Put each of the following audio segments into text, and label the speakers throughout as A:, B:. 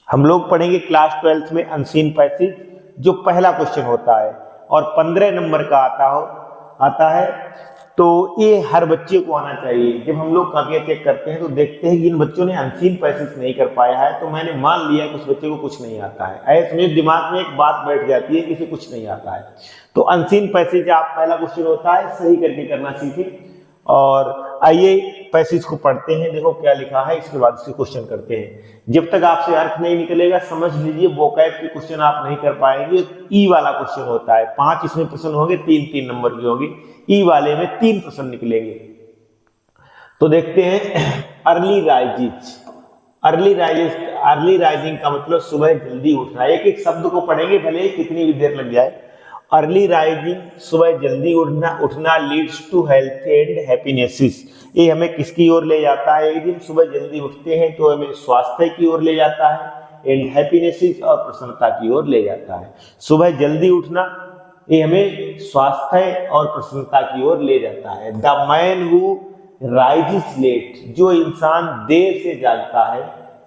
A: हम लोग पढ़ेंगे क्लास 12th में अनसीन पैसेज, जो पहला क्वेश्चन होता है और 15 नंबर का आता है। तो ये हर बच्चे को आना चाहिए। जब हम लोग कापियाँ चेक करते हैं तो देखते हैं कि इन बच्चों ने अनसीन पैसेज नहीं कर पाया है, तो मैंने मान लिया कि उस बच्चे को कुछ नहीं आता है। ऐसे मेरे दिमाग में एक बात बैठ जाती है कि इसे कुछ नहीं आता है। तो अनसीन पैसेज आप पहला क्वेश्चन होता है सही करके करना सीखें। और आइए पैसेज को पढ़ते हैं, देखो क्या लिखा है, इसके बाद इसके क्वेश्चन करते हैं। जब तक आपसे अर्थ नहीं निकलेगा समझ लीजिए वोकैब के क्वेश्चन आप नहीं कर पाएंगे। ई वाला क्वेश्चन होता है, 5 इसमें प्रश्न होंगे, 3-3 नंबर के होंगे। ई वाले में 3 प्रश्न निकलेंगे। तो देखते हैं अर्ली राइजिंग। अर्ली राइजिंग का मतलब सुबह जल्दी उठना। एक एक शब्द को पढ़ेंगे भले ही कितनी भी देर लग जाए। अर्ली राइजिंग सुबह जल्दी उठना leads to health and happiness. ये हमें किसकी ओर ले जाता है? यदि हम सुबह जल्दी उठते हैं तो हमें स्वास्थ्य की ओर ले जाता है, एंड हैप्पीनेस और प्रसन्नता की ओर ले जाता है। सुबह जल्दी उठना ये हमें स्वास्थ्य और प्रसन्नता की ओर ले जाता है। द मैन हु राइजिस लेट, जो इंसान देर से जागता है,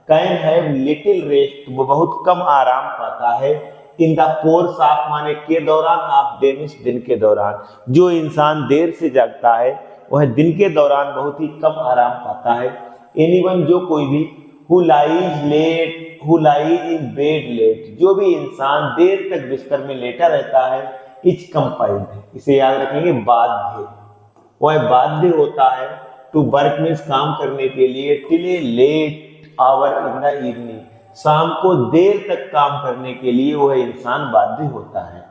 A: कैन हैव लिटिल रेस्ट, वो बहुत कम आराम पाता है। इन द कोर्स ऑफ माने के दौरान, ऑफ डे मींस दिन के दौरान। जो इंसान देर से जागता है वह दिन के दौरान बहुत ही कम आराम पाता है। एनीवन, जो कोई भी, who lies in bed late, जो भी इंसान देर तक बिस्तर में लेटा रहता है, इज कंपाइल्ड, इसे याद रखेंगे, बाध्य, वह बाध्य होता है टू वर्क मीन्स काम करने के लिए, till a late hour in the evening, शाम को देर तक काम करने के लिए वह इंसान बाध्य होता है।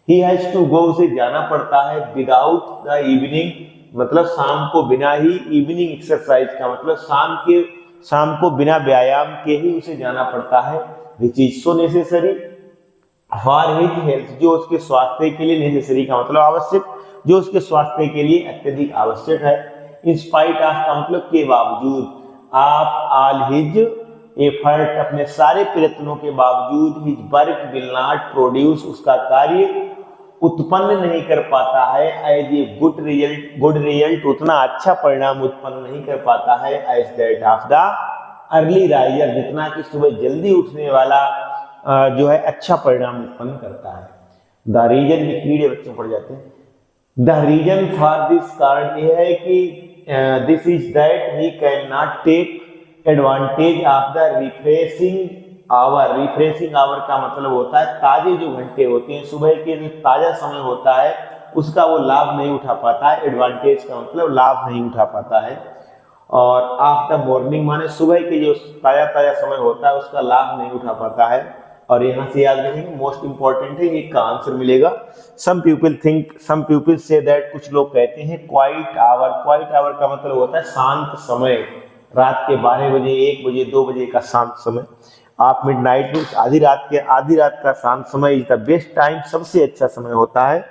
A: ही हैज टू गो, उसे जाना पड़ता है, विदाउट द इवनिंग मतलब शाम को बिना ही, इवनिंग एक्सरसाइज का मतलब शाम को बिना व्यायाम के ही उसे जाना पड़ता है। Which is so necessary for his health, जो उसके स्वास्थ्य के लिए, नेसेसरी का मतलब आवश्यक, जो उसके स्वास्थ्य के लिए अत्यधिक आवश्यक है। इन स्पाइट ऑफ का मतलब के बावजूद, ऑफ ऑल हिज एफर्ट, अपने सारे प्रयत्नों के बावजूद, his work will not produce, उसका कार्य उत्पन्न नहीं कर पाता है, एज ए गुड रिजल्ट, उतना अच्छा परिणाम उत्पन्न नहीं कर पाता है, as that of the early riser, जितना कि सुबह जल्दी उठने वाला जो है अच्छा परिणाम उत्पन्न करता है। द रीजन, ये कीड़े बच्चों पड़ जाते हैं। द रीजन फॉर दिस, कारण यह है कि this is that he can not take advantage of the refreshing hour. Refreshing hour का मतलब होता है ताजे जो घंटे होते हैं, सुबह के जो ताजा समय होता है उसका वो लाभ नहीं उठा पाता है। एडवांटेज का मतलब लाभ नहीं उठा पाता है। और आफ्टर मॉर्निंग माने सुबह के जो ताजा ताजा समय होता है उसका लाभ नहीं उठा पाता है। और यहाँ से याद रखेंगे, मोस्ट इंपॉर्टेंट है, इसका आंसर मिलेगा। सम पीपल से दैट, कुछ लोग कहते हैं क्वाइट आवर। क्वाइट आवर का मतलब होता है शांत समय, रात के 12 बजे, 1 बजे, 2 बजे का शांत समय। आप मिडनाइट में आधी रात का शांत समय इज द बेस्ट टाइम, सबसे अच्छा समय होता है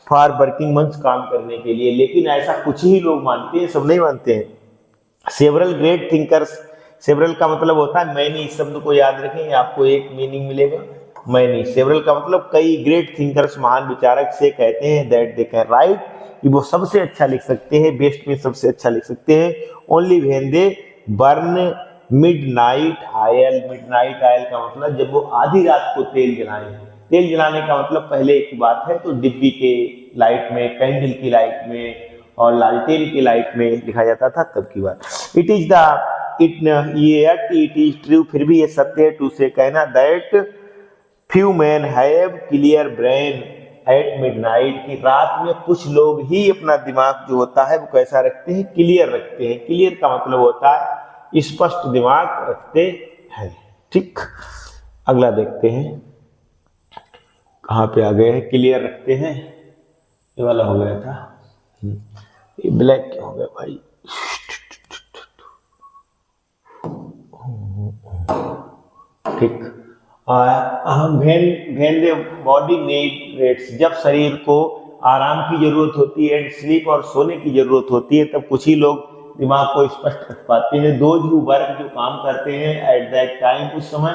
A: फॉर वर्किंग मंस, काम करने के लिए। लेकिन ऐसा कुछ ही लोग मानते हैं, सब नहीं मानते हैं। सेवरल ग्रेट थिंकर्स, सेवरल का मतलब होता है मैनी, इस शब्द को याद रखें, आपको एक मीनिंग मिलेगा, मैनी। सेवरल का मतलब कई, ग्रेट थिंकर्स महान विचारक से कहते हैं दैट दे कैन राइट, कि वो सबसे अच्छा लिख सकते हैं, बेस्ट में सबसे अच्छा लिख सकते हैं, only when they burn midnight oil. Midnight oil का मतलब जब वो आधी रात को तेल जलाएं। तेल जलाने का मतलब पहले की बात है तो डिब्बी के लाइट में, कैंडल की लाइट में और लालटेन की लाइट में लिखा जाता था, तब की बात। इट इज ट्रू, फिर भी ये सत्य है, टू से कहना, that few man have clear brain at midnight, की रात में कुछ लोग ही अपना दिमाग जो होता है वो कैसा रखते हैं, क्लियर रखते हैं। क्लियर का मतलब होता है स्पष्ट दिमाग रखते हैं। ठीक, अगला देखते हैं कहाँ पे आ गए हैं, क्लियर रखते हैं, ये वाला हो गया था, ये ब्लैक क्यों हो गया भाई। ठीक, when the body need rest, जब शरीर को आराम की जरूरत होती है, एंड स्लीप और सोने की जरूरत होती है, तब कुछ ही लोग दिमाग को स्पष्ट रख पाते हैं। दोज हू वर्क, जो काम करते हैं, एट दैट टाइम, उस समय,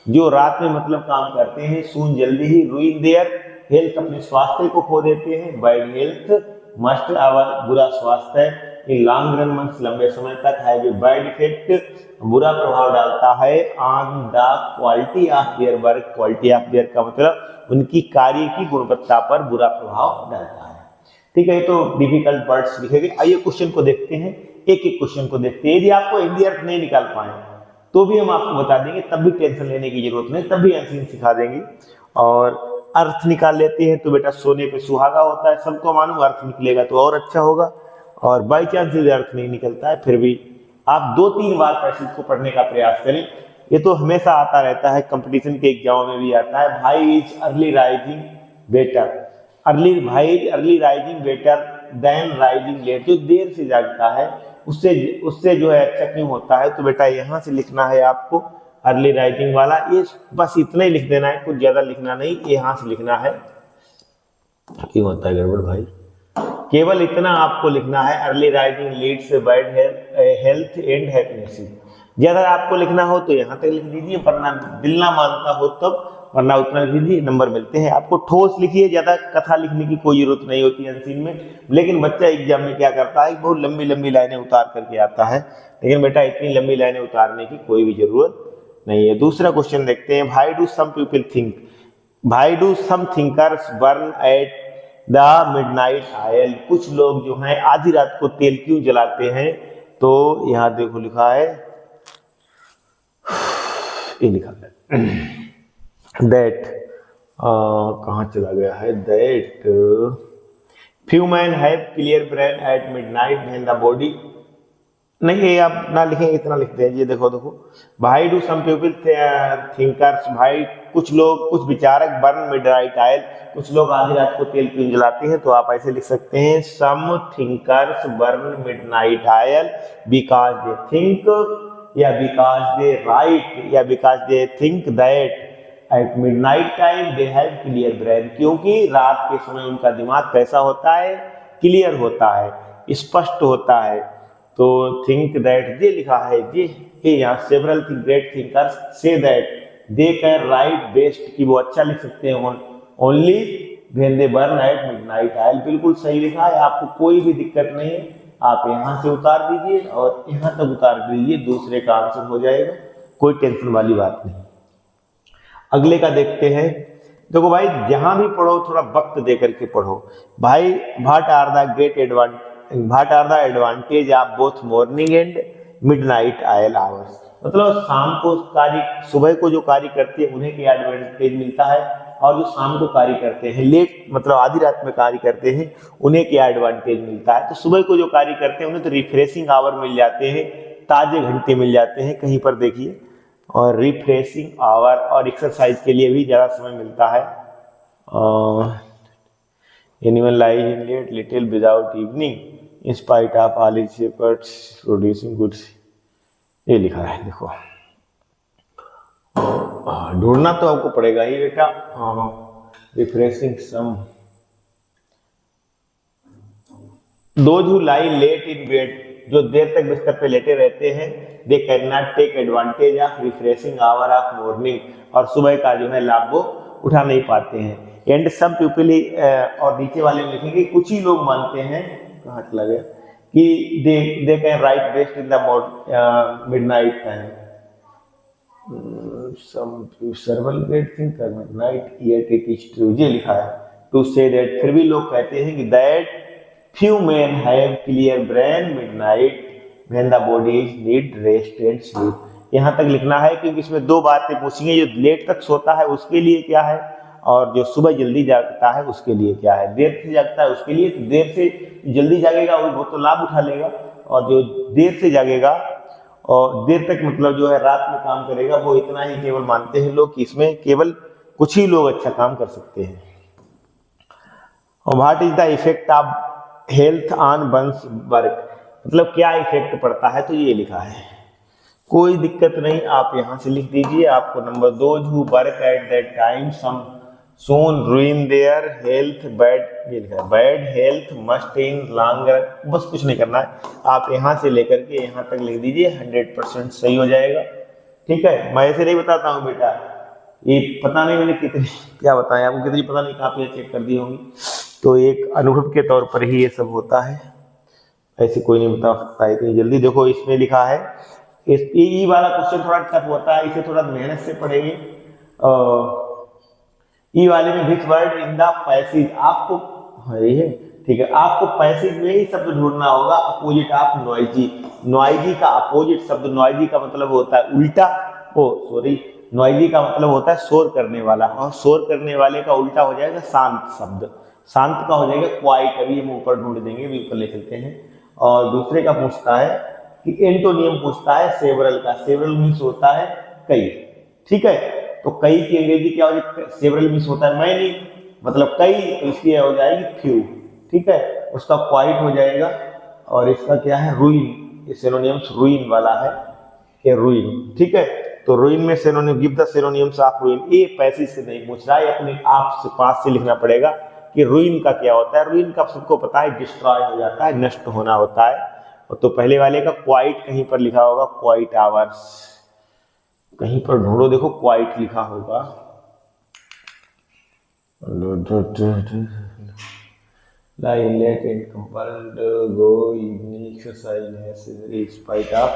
A: जो रात में मतलब काम करते हैं, सून जल्दी ही, रूइन देयर हेल्थ, अपने स्वास्थ्य को खो देते हैं, बैड हेल्थ मस्ट आवर, बुरा स्वास्थ्य इन लॉन्ग रन मींस लंबे समय तक हैव ए बैड इफेक्ट, बुरा प्रभाव डालता है on the quality of their work. Quality of their का मतलब उनकी कार्य की गुणवत्ता पर बुरा प्रभाव डालता है। ठीक है, तो डिफिकल्ट वर्ड्स लिखे गए। आइए क्वेश्चन को देखते हैं, एक एक क्वेश्चन को देखते हैं। यदि आपको हिंदी अर्थ नहीं निकाल पाए तो भी हम आपको बता देंगे, तब भी टेंशन लेने की जरूरत नहीं, तब भी अनसीन सिखा देंगे। और अर्थ निकाल लेते हैं तो बेटा सोने पे सुहागा होता है, सबको मालूम, अर्थ निकलेगा तो और अच्छा होगा। और बाई चांस यदि अर्थ नहीं निकलता है फिर भी आप 2-3 बार पैसेज को पढ़ने का प्रयास करें। ये तो हमेशा आता रहता है, कंपटीशन के एग्जाम में भी आता है। भाई is early rising better, early rising better than rising late. जो देर से जागता है उससे जो है अच्छा क्यों होता है, तो बेटा यहाँ से लिखना है आपको अर्ली राइजिंग वाला, ये बस इतना ही लिख देना है, कुछ ज्यादा लिखना नहीं, यहाँ से लिखना है। क्यों होता है गड़बड़ भाई, केवल इतना आपको लिखना है, early rising leads bad health and happiness. ज्यादा आपको लिखना हो तो यहाँ तक लिख दीजिए, वरना दिल ना मानता हो तब, वरना उतना लिख दीजिए, नंबर मिलते हैं आपको। ठोस लिखिए, ज्यादा कथा लिखने की कोई जरूरत नहीं होती है अनसीन में। लेकिन बच्चा एग्जाम में क्या करता है, बहुत लंबी लंबी लाइनें उतार करके आता है, लेकिन बेटा इतनी लंबी लाइनें उतारने की कोई भी जरूरत नहीं है। दूसरा क्वेश्चन देखते हैं, why do some people think, why do some thinkers burn at the midnight oil. कुछ लोग जो हैं आधी रात को तेल क्यों जलाते हैं, तो यहाँ देखो लिखा है, ये लिखा है दैट, कहाँ चला गया है, that few man have clear brain at midnight when the body, नहीं ये आप ना लिखें, इतना लिखते हैं। ये देखो भाई डू सम पीपल थिंकर्स, भाई कुछ लोग, कुछ विचारक बर्न मिडनाइट आयल, कुछ लोग आधी रात को तेल क्यों जलाते हैं, तो आप ऐसे लिख सकते हैं, some thinkers burn midnight oil because they think, या बिकॉज दे राइट, या because they think that at midnight time they have clear brain. क्योंकि रात के समय उनका दिमाग कैसा होता है, क्लियर होता है, स्पष्ट होता है। तो थिंक दैट ये लिखा है, ये यहाँ सेवरल ग्रेट थिंकर्स से that they can write best, कि वो अच्छा लिख सकते हैं only when they burn at midnight oil. बिल्कुल सही लिखा है, आपको कोई भी दिक्कत नहीं है, आप यहाँ से उतार दीजिए और यहाँ तक उतार दीजिए, दूसरे का आंसर हो जाएगा, कोई टेंशन वाली बात नहीं। अगले का देखते हैं। देखो भाई जहां भी पढ़ो थोड़ा वक्त दे करके पढ़ो भाई। What are the advantage of both morning and midnight oil hours. मतलब शाम को कार्य, सुबह को जो कार्य करते हैं उन्हें क्या एडवांटेज मिलता है, और जो शाम को कार्य करते हैं, लेट मतलब आधी रात में कार्य करते हैं, उन्हें क्या एडवांटेज मिलता है। तो सुबह को जो कार्य करते हैं उन्हें तो रिफ्रेशिंग आवर मिल जाते हैं, ताजे घंटे मिल जाते हैं, कहीं पर देखिए, और रिफ्रेशिंग आवर और एक्सरसाइज के लिए भी ज़्यादा समय मिलता है। Animal lies in late little without evening in spite of all its efforts producing goods, ये लिखा है। देखो ढूंढना तो आपको पड़ेगा ही बेटा। Refreshing some, those who lie late in bed, जो देर तक बिस्तर पे लेटे रहते हैं, they can not take advantage of refreshing hour of morning, और सुबह का जो है लाभ वो उठा नहीं पाते हैं। एंड सम पीपल, और नीचे वाले में लिखेंगे कुछ ही लोग मानते हैं, कहाँ चला गया, कि दे can write best in the midnight time. सर्वल great thinker midnight yet it is true, ये लिखा है टू से दैट। फिर भी लोग कहते हैं कि that few men have clear brain midnight when the body need rest and sleep। यहाँ तक लिखना है क्योंकि इसमें दो बातें पूछेंगे, जो लेट तक सोता है उसके लिए क्या है, और जो सुबह जल्दी जागता है उसके लिए क्या है। देर से जागता है उसके लिए, तो देर से जल्दी जागेगा वो तो लाभ उठा लेगा, और जो देर से जागेगा और देर तक मतलब जो है रात में काम करेगा, वो इतना ही केवल मानते हैं लोग कि इसमें केवल कुछ ही लोग अच्छा काम कर सकते हैं। और what is the effect of health on one's work, मतलब क्या इफेक्ट पड़ता है, तो ये लिखा है। कोई दिक्कत नहीं, आप यहाँ से लिख दीजिए। आपको number 2 who work at that time some soon ruin their health bad, ये लिखा है bad health must in longer, बस कुछ नहीं करना है, आप यहाँ से लेकर के यहाँ तक लिख दीजिए, 100% सही हो जाएगा। ठीक है, मैं ऐसे नहीं बताता हूँ बेटा, ये पता नहीं मैंने कितनी क्या बताया आपको, कितनी पता नहीं काफी चेक कर दी होंगी, तो एक अनुभव के तौर पर ही ये सब होता है। ऐसे कोई नहीं बता सकता है इतनी जल्दी। देखो इसमें लिखा है, इस ई वाला क्वेश्चन थोड़ा टफ होता है, इसे थोड़ा मेहनत से पढ़ेंगे। ई वाले में which word in the passage, आपको ये ठीक है, आपको पैसेज में ही शब्द ढूंढना होगा अपोजिट ऑफ नॉइजी। नॉइजी का अपोजिट शब्द, नॉइजी का मतलब होता है उल्टा, नॉइजी का मतलब होता है शोर करने वाला, और शोर करने वाले का उल्टा हो जाएगा शांत शब्द। शांत का हो जाएगा क्वाइट। अभी हम ऊपर ढूंढ देंगे, अभी ऊपर ले चलते हैं। और दूसरे का पूछता है कि एंटोनियम पूछता है सेवरल का। सेवरल मीन्स होता है कई, ठीक है। तो कई की अंग्रेजी क्या हो जाएगी? सेवरल मीन्स होता है मैनी, मतलब कई, तो इसकी हो जाएगी फ्यू, ठीक है। उसका क्वाइट हो जाएगा। और इसका क्या है? रूइन। ये सिनोनिम्स रूइन वाला है, ये रूइन, ठीक है। तो रूइन में synonym, give the synonyms of रूइन। ये पैसेज से नहीं पूछ रहा है, अपने आप से पास से लिखना पड़ेगा कि रूइन का क्या होता है। रूइन का सबको पता है, डिस्ट्रॉय हो जाता है, नष्ट होना होता है। तो पहले वाले का क्वाइट कहीं पर लिखा होगा, क्वाइट आवर्स, कहीं पर ढूंढो, देखो क्वाइट लिखा होगा। Lie late and compelled go evening exercise in spite of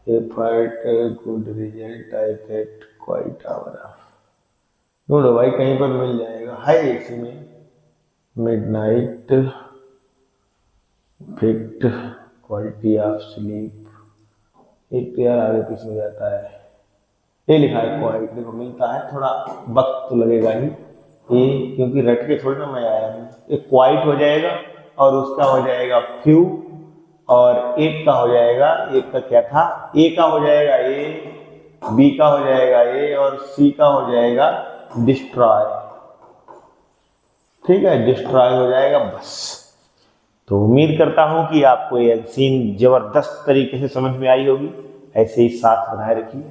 A: effort, good result I get quite hour of। ढूंढो भाई, कहीं पर मिल जाएगा, है इसमें midnight effect, quality of sleep. एक तो यार आगे पीछे जाता है, ये लिखा है क्वाइट, देखो मिलता है, थोड़ा वक्त तो लगेगा ही ये, क्योंकि रट के थोड़ी ना मैं आया हूँ। एक क्वाइट हो जाएगा, और उसका हो जाएगा फ्यू, और एक का हो जाएगा, एक का क्या था, ए का हो जाएगा ए, बी का हो जाएगा ए, और सी का हो जाएगा डिस्ट्रॉय, ठीक है, डिस्ट्रॉय हो जाएगा बस। तो उम्मीद करता हूं कि आपको ये सीन जबरदस्त तरीके से समझ में आई होगी। ऐसे ही साथ बनाए रखिए।